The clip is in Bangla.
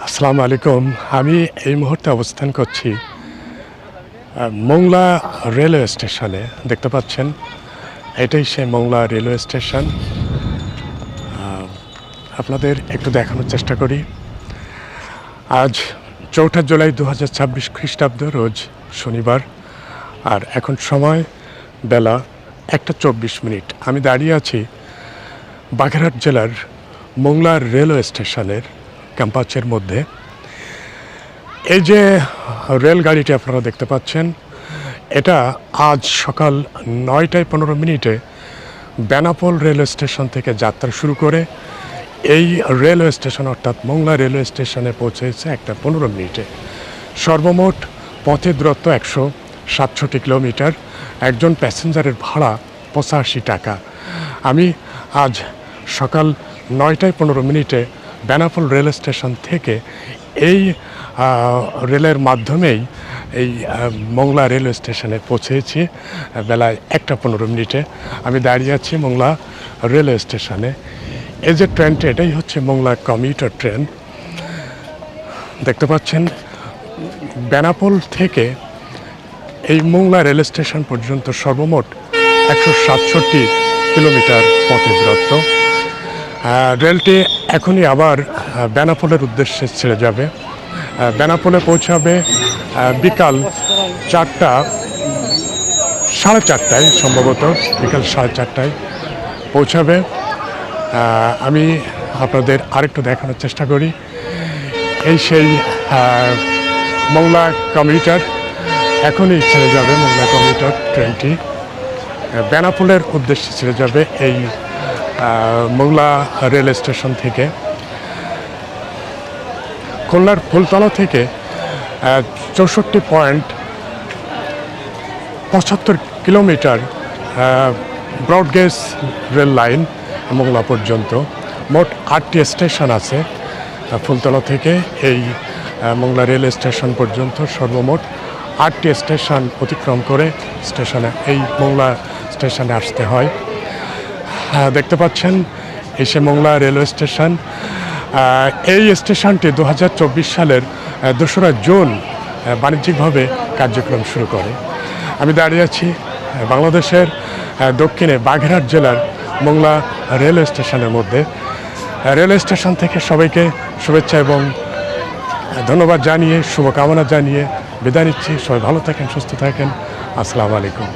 আসসালামু আলাইকুম। আমি এই মুহূর্তে অবস্থান করছি মোংলা রেলওয়ে স্টেশনে। দেখতে পাচ্ছেন, এটাই সেই মোংলা রেলওয়ে স্টেশন। আপনাদের একটু দেখানোর চেষ্টা করি। আজ ৪ঠা জুলাই ২০২৬ খ্রিস্টাব্দ, রোজ শনিবার। আর এখন সময় বেলা ১টা ২৪ মিনিট। আমি দাঁড়িয়ে আছি বাগেরহাট জেলার মোংলা রেলওয়ে স্টেশনের ক্যাম্পাসের মধ্যে। এই যে রেলগাড়িটি আপনারা দেখতে পাচ্ছেন, এটা আজ সকাল ৯টা ১৫ মিনিটে বেনাপোল রেলওয়ে স্টেশন থেকে যাত্রা শুরু করে এই রেলওয়ে স্টেশন অর্থাৎ মোংলা রেলওয়ে স্টেশনে পৌঁছেছে ১টা ১৫ মিনিটে। সর্বমোট পথের দূরত্ব ১৬৭ কিলোমিটার। একজন প্যাসেঞ্জারের ভাড়া ৮৫ টাকা। আমি আজ সকাল ৯টা ১৫ মিনিটে বেনাপোল রেল স্টেশন থেকে এই রেলের মাধ্যমেই এই মোংলা রেলওয়ে স্টেশনে পৌঁছেছি বেলায় ১টা ১৫ মিনিটে। আমি দাঁড়িয়ে আছি মোংলা রেলওয়ে স্টেশনে। এই যে ট্রেনটি, এটাই হচ্ছে মোংলা কমিউটার ট্রেন। দেখতে পাচ্ছেন, বেনাপোল থেকে এই মোংলা রেল স্টেশন পর্যন্ত সর্বমোট ১৬৭ কিলোমিটার পথের দূরত্ব। রেলটি এখনই আবার বেনাপোলের উদ্দেশ্যে ছেড়ে যাবে। বেনাপোলে পৌঁছাবে বিকাল 4:30 সম্ভবত, বিকাল 4:30 পৌঁছাবে। আমি আপনাদের আরেকটু দেখানোর চেষ্টা করি। এই সেই মোংলা কমিউটার, এখনই ছেড়ে যাবে মোংলা কমিউটার ট্রেনটি। বেনাপোলের উদ্দেশ্যে ছেড়ে যাবে এই মোংলা রেল স্টেশন থেকে। খুলনার ফুলতলা থেকে 64.75 kilometre broad gauge rail line Mongla পর্যন্ত। মোট 8টি স্টেশন আছে। ফুলতলা থেকে এই মোংলা রেল স্টেশন পর্যন্ত সর্বমোট 8টি স্টেশন অতিক্রম করে স্টেশনে, এই মোংলা স্টেশনে আসতে হয়। দেখতে পাচ্ছেন, এই সে মোংলা রেলওয়ে স্টেশন। এই স্টেশনটি ২০২৪ সালের ২রা জুন বাণিজ্যিকভাবে কার্যক্রম শুরু করে। আমি দাঁড়িয়ে আছি বাংলাদেশের দক্ষিণে বাগেরহাট জেলার মোংলা রেলওয়ে স্টেশনের মধ্যে। রেলওয়ে স্টেশন থেকে সবাইকে শুভেচ্ছা এবং ধন্যবাদ জানিয়ে, শুভকামনা জানিয়ে বিদায় নিচ্ছি। সবাই ভালো থাকেন, সুস্থ থাকেন। আসসালামু আলাইকুম।